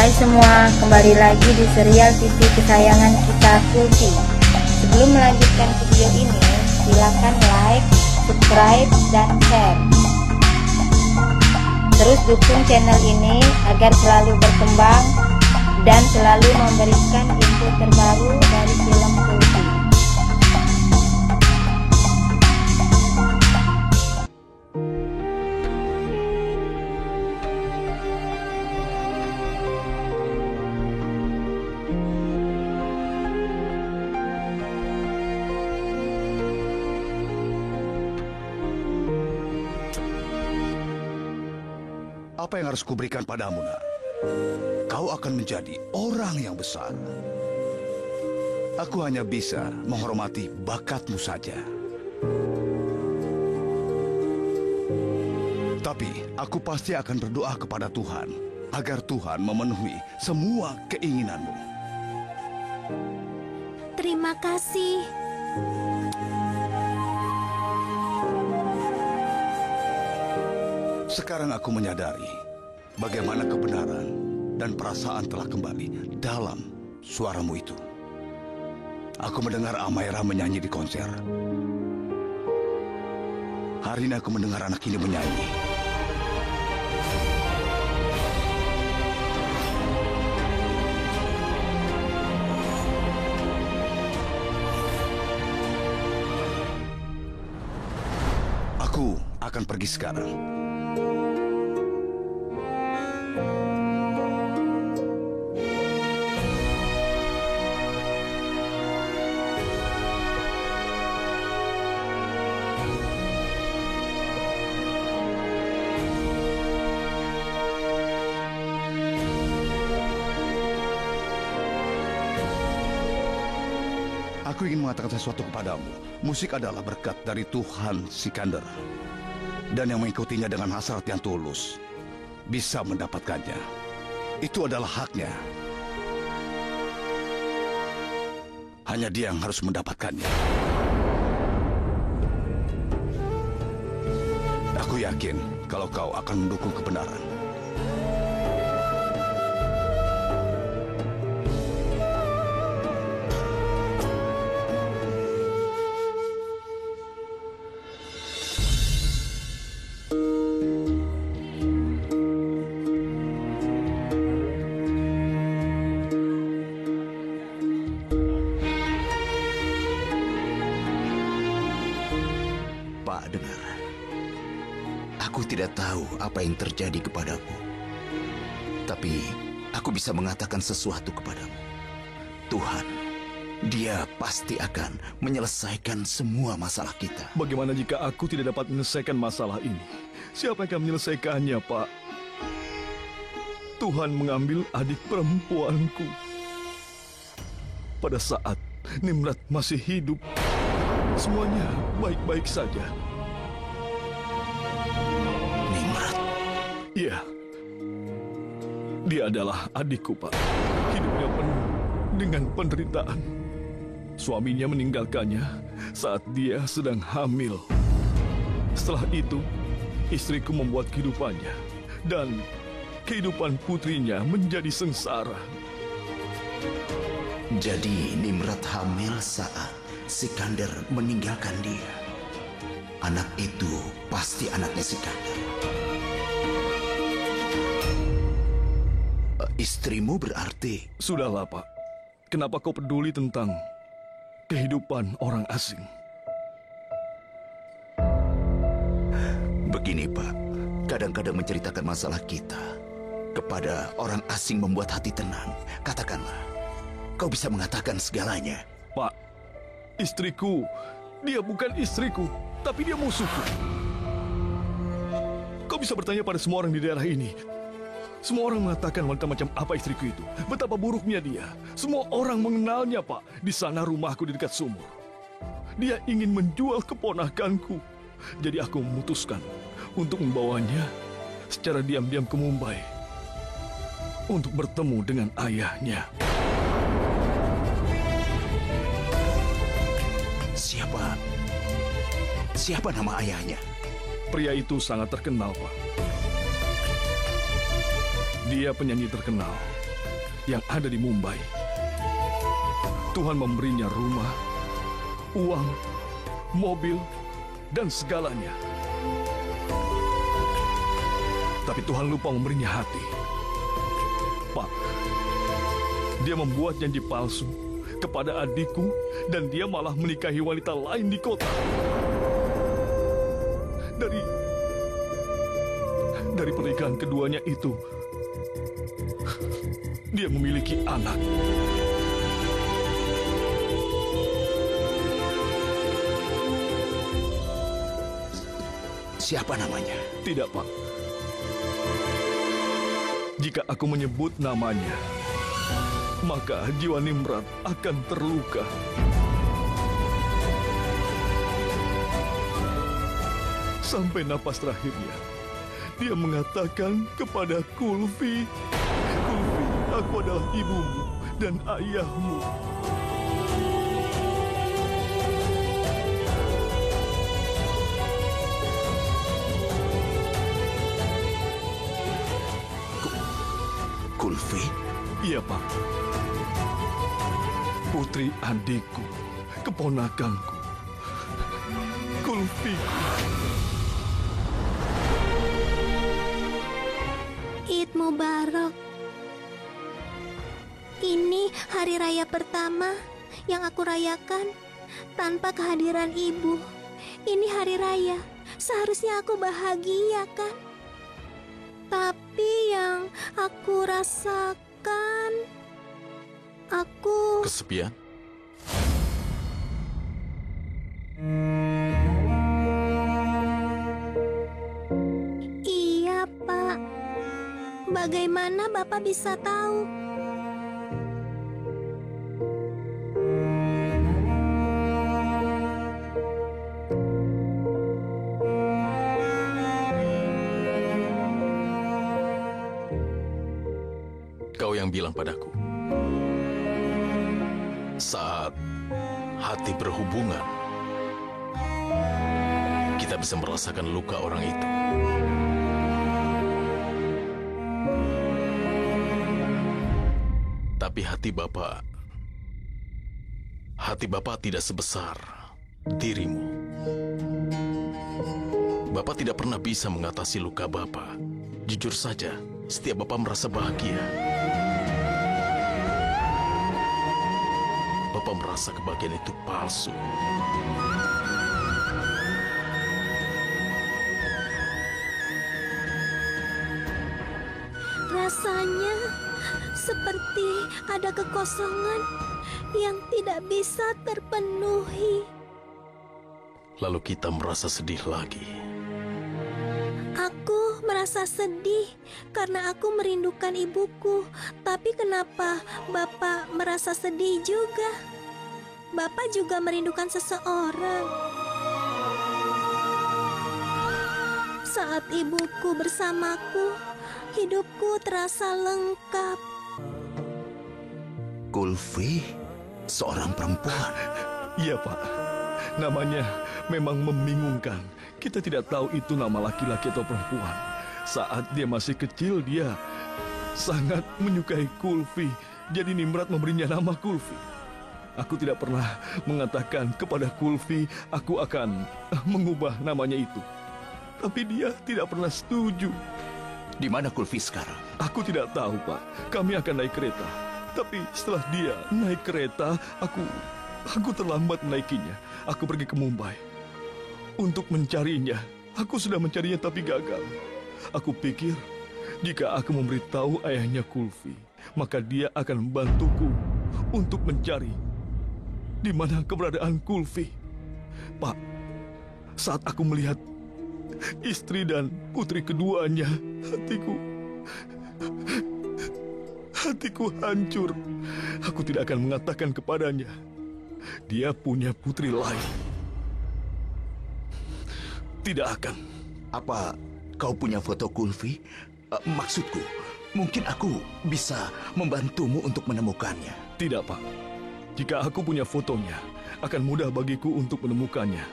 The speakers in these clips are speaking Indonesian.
Hai semua, kembali lagi di serial TV kesayangan kita, Kulti. Sebelum melanjutkan video ini, silakan like, subscribe, dan share. Terus dukung channel ini agar selalu berkembang dan selalu memberikan info terbaru dari film Kulti. Apa yang harus kuberikan padamu, nak? Kau akan menjadi orang yang besar. Aku hanya bisa menghormati bakatmu saja. Tapi aku pasti akan berdoa kepada Tuhan agar Tuhan memenuhi semua keinginanmu. Terima kasih. Sekarang aku menyadari bagaimana kebenaran dan perasaan telah kembali dalam suaramu itu. Aku mendengar Amaira menyanyi di konser. Hari ini aku mendengar anak ini menyanyi. Aku akan pergi sekarang. Aku ingin mengatakan sesuatu kepadamu. Musik adalah berkat dari Tuhan Sikander. Dan yang mengikutinya dengan hasrat yang tulus bisa mendapatkannya. Itu adalah haknya. Hanya dia yang harus mendapatkannya. Aku yakin kalau kau akan mendukung kebenaran. Pak, dengar. Aku tidak tahu apa yang terjadi kepadamu. Tapi aku bisa mengatakan sesuatu kepadamu. Tuhan, Dia pasti akan menyelesaikan semua masalah kita. Bagaimana jika aku tidak dapat menyelesaikan masalah ini? Siapa yang akan menyelesaikannya, Pak? Tuhan mengambil adik perempuanku. Pada saat Nimrod masih hidup, semuanya baik-baik saja. Nimrod? Iya. Dia adalah adikku, Pak. Hidupnya penuh dengan penderitaan. Suaminya meninggalkannya saat dia sedang hamil. Setelah itu, istriku membuat kehidupannya. Dan kehidupan putrinya menjadi sengsara. Jadi Nimrod hamil saat Sikander meninggalkan dia. Anak itu pasti anaknya Sikander. Istrimu berarti... Sudahlah, Pak. Kenapa kau peduli tentang kehidupan orang asing? Begini, Pak. Kadang-kadang menceritakan masalah kita kepada orang asing membuat hati tenang. Katakanlah, kau bisa mengatakan segalanya. Pak, istriku, dia bukan istriku, tapi dia musuhku. Kau bisa bertanya pada semua orang di daerah ini. Semua orang mengatakan wanita macam apa istriku itu. Betapa buruknya dia. Semua orang mengenalnya, Pak. Di sana rumahku di dekat sumur. Dia ingin menjual keponakanku. Jadi aku memutuskan untuk membawanya secara diam-diam ke Mumbai untuk bertemu dengan ayahnya. Siapa nama ayahnya? Pria itu sangat terkenal, Pak. Dia penyanyi terkenal yang ada di Mumbai. Tuhan memberinya rumah, uang, mobil, dan segalanya. Tapi Tuhan lupa memberinya hati. Pak, dia membuat janji palsu kepada adikku dan dia malah menikahi wanita lain di kota. Dari pernikahan keduanya itu, dia memiliki anak. Siapa namanya? Tidak, Pak. Jika aku menyebut namanya, maka jiwa Nimrod akan terluka. Sampai napas terakhirnya, dia mengatakan kepada Kulfi, "Kulfi, aku adalah ibumu dan ayahmu." Kulfi? Iya, Pak. Putri adikku, keponakanku, Kulfi. Id Mubarak. Ini hari raya pertama yang aku rayakan tanpa kehadiran ibu. Ini hari raya, seharusnya aku bahagia kan? Tapi yang aku rasakan, aku kesepian. Iya, Pak. Bagaimana Bapak bisa tahu? Kau yang bilang padaku. Saat hati berhubungan, kita bisa merasakan luka orang itu. Tapi hati Bapak tidak sebesar dirimu. Bapak tidak pernah bisa mengatasi luka Bapak. Jujur saja, setiap Bapak merasa bahagia. Bapak merasa kebahagiaan itu palsu. Rasanya seperti ada kekosongan yang tidak bisa terpenuhi. Lalu kita merasa sedih lagi. Aku merasa sedih karena aku merindukan ibuku. Tapi kenapa Bapak merasa sedih juga? Bapak juga merindukan seseorang. Saat ibuku bersamaku, hidupku terasa lengkap. Kulfi, seorang perempuan. Iya, Pak. Namanya memang membingungkan. Kita tidak tahu itu nama laki-laki atau perempuan. Saat dia masih kecil, dia sangat menyukai Kulfi. Jadi Nimrod memberinya nama Kulfi. Aku tidak pernah mengatakan kepada Kulfi, aku akan mengubah namanya itu. Tapi dia tidak pernah setuju. Di mana Kulfi sekarang? Aku tidak tahu, Pak. Kami akan naik kereta. Tapi setelah dia naik kereta, aku terlambat menaikinya. Aku pergi ke Mumbai untuk mencarinya. Aku sudah mencarinya tapi gagal. Aku pikir jika aku memberitahu ayahnya Kulfi, maka dia akan membantuku untuk mencari di mana keberadaan Kulfi. Pak, saat aku melihat istri dan putri keduanya, hatiku hancur. Aku tidak akan mengatakan kepadanya dia punya putri lain. Tidak akan. Apa kau punya foto Kulfi? Maksudku, mungkin aku bisa membantumu untuk menemukannya. Tidak, Pak. Jika aku punya fotonya, akan mudah bagiku untuk menemukannya.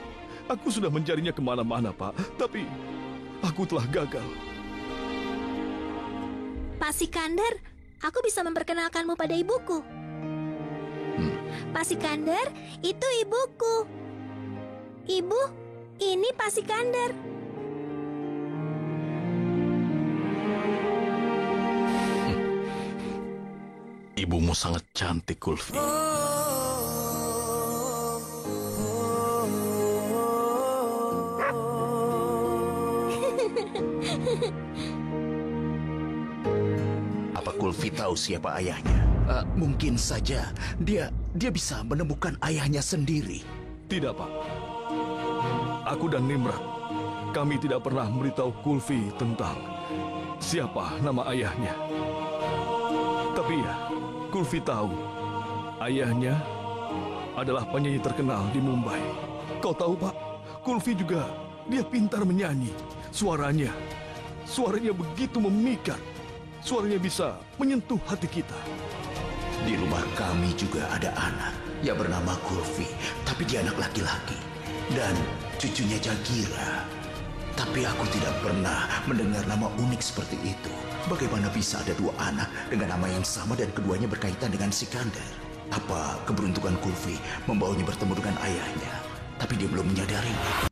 Aku sudah mencarinya kemana-mana, Pak. Tapi aku telah gagal. Pak Sikandar, aku bisa memperkenalkanmu pada ibuku. Pak Sikandar, itu ibuku. Ibu, ini Pak Sikandar. Ibumu sangat cantik, Kulfi. Apa Kulfi tahu siapa ayahnya? Mungkin saja dia bisa menemukan ayahnya sendiri. Tidak, Pak. Aku dan Nimrat, kami tidak pernah memberitahu Kulfi tentang siapa nama ayahnya. Tapi ya, Kulfi tahu ayahnya adalah penyanyi terkenal di Mumbai. Kau tahu, Pak, Kulfi juga dia pintar menyanyi. Suaranya begitu memikat. Suaranya bisa menyentuh hati kita. Di rumah kami juga ada anak yang bernama Kulfi, tapi dia anak laki-laki dan cucunya Jagira. Tapi aku tidak pernah mendengar nama unik seperti itu. Bagaimana bisa ada dua anak dengan nama yang sama dan keduanya berkaitan dengan Sikandar? Apa keberuntungan Kulfi membawanya bertemu dengan ayahnya, tapi dia belum menyadarinya?